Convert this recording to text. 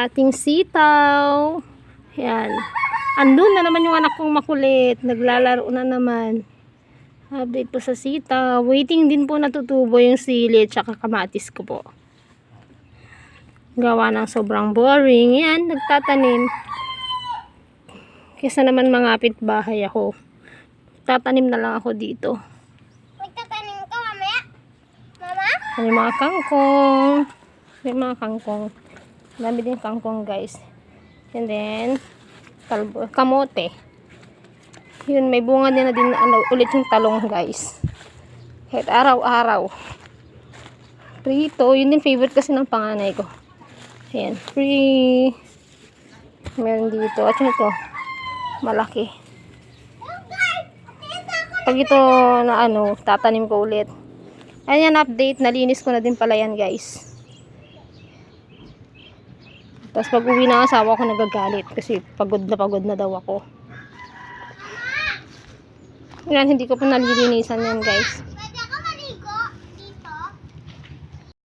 ating sitaw. Yan. Andun na naman yung anak kong makulit. Naglalaro na naman. Update po sa sitaw. Waiting din po natutubo yung sili at saka kamatis ko po. Gawa ng sobrang boring. Yan, nagtatanim. Kesa naman mangapit bahay ako. Tatanim na lang ako dito. Magtatanim ka mamaya? Mama? May mga kangkong. May mga kangkong. Dami din kangkong guys. And then, kamote. Yun, may bunga din na din ulit yung talong guys. Kahit araw-araw. Prito, yun din favorite kasi ng panganay ko. Ayan, free. Meron dito. At ito, malaki. Pag ito na tatanim ko ulit. Ayan, update. Nalinis ko na din pala yan guys. Tapos pag uwi ng asawa ko nagagalit kasi pagod na daw ako. Yan, hindi ko pa nalilinisan yan guys.